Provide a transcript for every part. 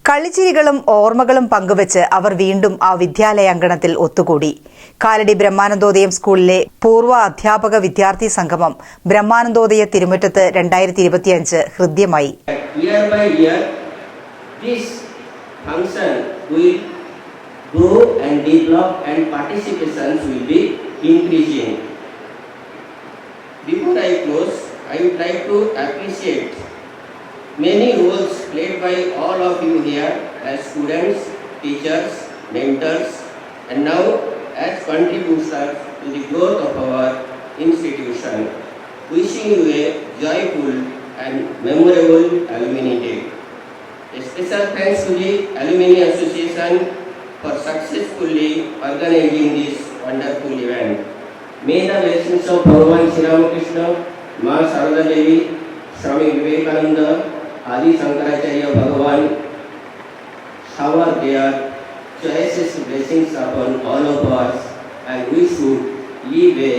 കളിച്ചിരികളും ഓർമ്മകളും പങ്കുവച്ച് അവർ വീണ്ടും ആ വിദ്യാലയാങ്കണത്തിൽ ഒത്തുകൂടി. കാലടി ബ്രഹ്മാനന്ദോദയം സ്കൂളിലെ പൂർവ്വ അധ്യാപക വിദ്യാർത്ഥി സംഗമം ബ്രഹ്മാനന്ദോദയ തിരുമുറ്റത്ത് 2025 ഹൃദ്യമായി. Many roles played by all of you here as students, teachers, mentors, and now as contributors to the growth of our institution. Wishing you a joyful and memorable Alumni Day. A special thanks to the Alumni Association for successfully organizing this wonderful event. May the blessings of Bhagavan Sri Ramakrishna, Ma Sarada Devi, Swami Vivekananda, Adi Shankaracharya Bhagavan shower their choicest blessings upon all of us, and we should live a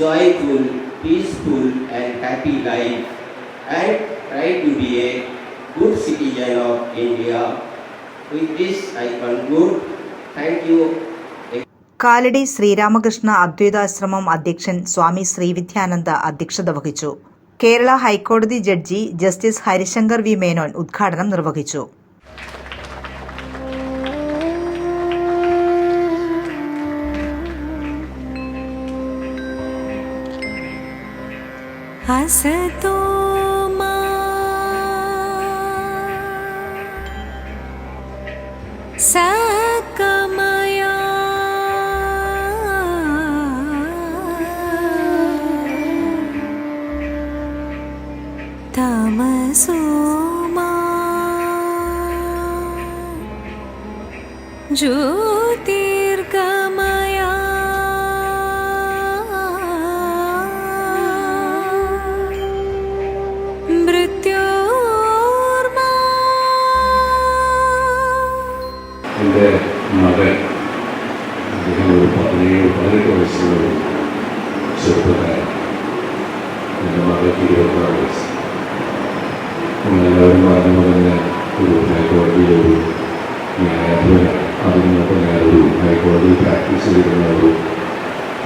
joyful, peaceful and happy life and try to be a good citizen of India. With this I conclude. Thank you. Kalady Sri Ramakrishna Advaita Ashram അധ്യക്ഷൻ സ്വാമി ശ്രീവിദ്യാനന്ദ അധ്യക്ഷത വഹിച്ചു. കേരള ഹൈക്കോടതി judge justice Harishankar V Menon ഉദ്ഘാടനം നിർവഹിച്ചു. തമസോമാ ജ്യോതിർഗമയ മൃത്യോർമാ. എൻ്റെ മകൻ അദ്ദേഹം ഒരു 17-18 വയസ്സുള്ള ചെറുപ്പക്കാരൻ. എൻ്റെ മകൾക്ക് 26 വയസ്സ്. എല്ലാവരും പറഞ്ഞ തന്നെ ഒരു ഹൈക്കോടതിയിലൊരു ന്യായാധിപനാണ്. അതിന് മുമ്പ് ഞാനൊരു ഹൈക്കോടതി പ്രാക്ടീസ് ചെയ്തിരുന്ന ഒരു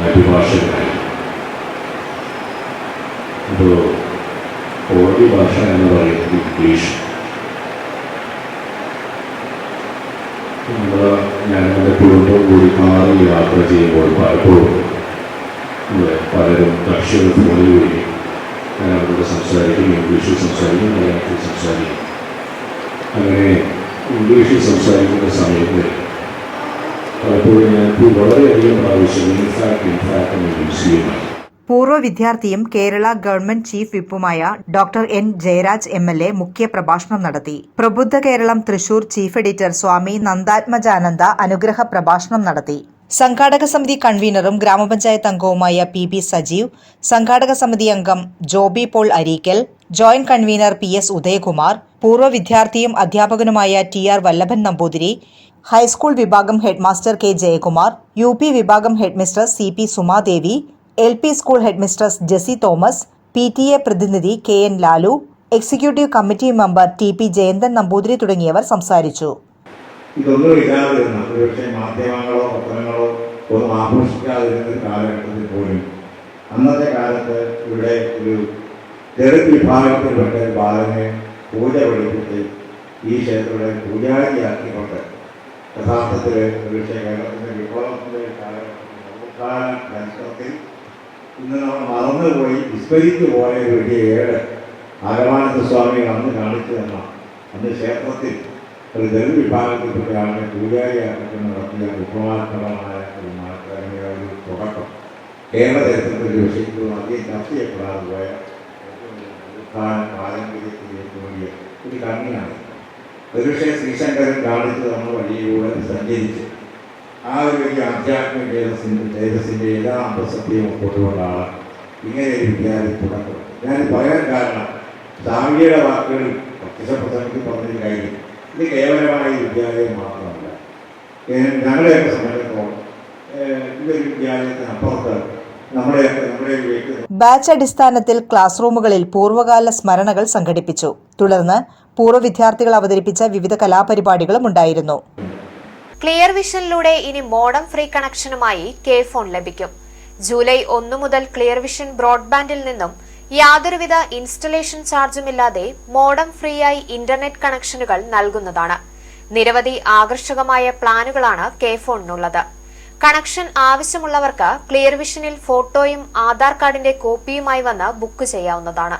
അഭിഭാഷകനായി. അപ്പോൾ കോടതി ഭാഷ എന്ന് പറയുന്നത് ഇംഗ്ലീഷ്. ഞാനെൻ്റെ കുടുംബം കൂടി കാറിൽ യാത്ര ചെയ്യുമ്പോൾ പലപ്പോഴും പലരും കക്ഷികൾ ഫോണിൽ വരികയും ഞാൻ അവരോട് സംസാരിക്കും, ഇംഗ്ലീഷിൽ സംസാരിക്കും, മലയാളത്തിൽ സംസാരിക്കും. അങ്ങനെ ഇംഗ്ലീഷിൽ സംസാരിക്കുന്ന സമയത്ത് പലപ്പോഴും ഞാൻ വളരെയധികം പ്രാവശ്യം ഇൻഫാക്ട് എന്ന് യൂസ് ചെയ്യുന്നത്. പൂർവ്വ വിദ്യാർത്ഥിയും കേരള ഗവൺമെന്റ് ചീഫ് വിപ്പുമായ ഡോക്ടർ എൻ ജയരാജ് MLA മുഖ്യ പ്രഭാഷണം നടത്തി. പ്രബുദ്ധ കേരളം തൃശൂർ ചീഫ് എഡിറ്റർ സ്വാമി നന്ദാത്മജാനന്ദ അനുഗ്രഹ പ്രഭാഷണം നടത്തി. സംഘാടക സമിതി കൺവീനറും ഗ്രാമപഞ്ചായത്ത് അംഗവുമായ PB സജീവ്, സംഘാടക സമിതി അംഗം Joby Paul Areekal, joint convener PS Udayakumar, പൂർവ്വ വിദ്യാർത്ഥിയും അധ്യാപകനുമായ TR വല്ലഭൻ നമ്പൂതിരി, ഹൈസ്കൂൾ വിഭാഗം ഹെഡ്മാസ്റ്റർ K ജയകുമാർ, UP വിഭാഗം headmistress CP Sumadevi, LP school headmistress Jessy Thomas, PTA പ്രതിനിധി KN Lalu, executive committee member TP Jayanthan Namboothiri തുടങ്ങിയവർ സംസാരിച്ചു. ഇതൊന്നും ഇല്ലാതിരുന്ന ഒരുപക്ഷെ മാധ്യമങ്ങളോ പത്രങ്ങളോ ഒന്നും ആഘോഷിക്കാതിരുന്ന കാലഘട്ടത്തിൽ പോലും അന്നത്തെ കാലത്ത് ഇവിടെ ഒരു ദളിത് വിഭാഗത്തിൽപ്പെട്ട ഒരു ബാലനെ പൂജ പഠിപ്പിച്ച് ഈ ക്ഷേത്രത്തെ പൂജാരിയാക്കിക്കൊണ്ട് യഥാർത്ഥത്തിൽ ഒരുപക്ഷെ കേരളത്തിൻ്റെ വിപ്ലവത്തിൻ്റെ കാലഘട്ടത്തിൽ ഇന്ന് നമ്മൾ മറന്നുപോയി വിസ്മരിച്ചു പോയ ഒരു വലിയ ഏട് ആരമാനന്ദ സ്വാമികൾ അന്ന് കാണിച്ചു തന്ന അന്ന് ക്ഷേത്രത്തിൽ ഒരു ദളിത് വിഭാഗത്തിൽപ്പെട്ടയാണ് പൂജാരിയാക്കി നടത്തിയ വിപ്ലവാത്മകമായ ഒരു തുടക്കം കേരള ചരിത്രത്തിൽ ഒരു വിഷയത്തിൽ അധികം ചർച്ച ചെയ്യപ്പെടാതെ പോയ പാരമ്പര്യത്തിലേക്ക് വേണ്ടിയ ഒരു കണ്ണിയാണ്. ഒരുപക്ഷെ ശ്രീശങ്കരൻ കാണിച്ച് നമ്മൾ വഴിയിലൂടെ സഞ്ചരിച്ച് ആ ഒരു വലിയ ആധ്യാത്മിക തേജസ്സിൻ്റെ എല്ലാ അന്തസത്യവും കൊണ്ടുകൊണ്ടാണ് ഇങ്ങനെ ഒരു വിദ്യാലയം തുടക്കം. ഞാൻ പറയാൻ കാരണം സ്വാമിയുടെ വാക്കുകൾ പ്രത്യക്ഷപ്രസംഗത്തിൽ പറഞ്ഞൊരു കാര്യം, ഇത് കേവലമായ വിദ്യാലയം മാത്രമല്ല, ഞങ്ങളെയൊക്കെ സംബന്ധിച്ചിടത്തോളം ഇതൊരു വിദ്യാലയത്തിനപ്പുറത്ത് ബാച്ച് അടിസ്ഥാനത്തിൽ ക്ലാസ് റൂമുകളിൽ പൂർവ്വകാല സ്മരണകൾ സംഘടിപ്പിച്ചു. തുടർന്ന് പൂർവ്വ വിദ്യാർത്ഥികൾ അവതരിപ്പിച്ച വിവിധ കലാപരിപാടികളും ഉണ്ടായിരുന്നു. ക്ലിയർ വിഷനിലൂടെ ഇനി മോഡം ഫ്രീ കണക്ഷനുമായി കെ ഫോൺ ലഭിക്കും. ജൂലൈ 1 മുതൽ ക്ലിയർ വിഷൻ ബ്രോഡ്ബാൻഡിൽ നിന്നും യാതൊരുവിധ ഇൻസ്റ്റലേഷൻ ചാർജുമില്ലാതെ മോഡം ഫ്രീയായി ഇന്റർനെറ്റ് കണക്ഷനുകൾ നൽകുന്നതാണ്. നിരവധി ആകർഷകമായ പ്ലാനുകളാണ് കെ ഫോണിനുള്ളത്. കണക്ഷൻ ആവശ്യമുള്ളവർക്ക് ക്ലിയർ വിഷനിൽ ഫോട്ടോയും ആധാർ കാർഡിന്റെ കോപ്പിയുമായി വന്ന് ബുക്ക് ചെയ്യാവുന്നതാണ്.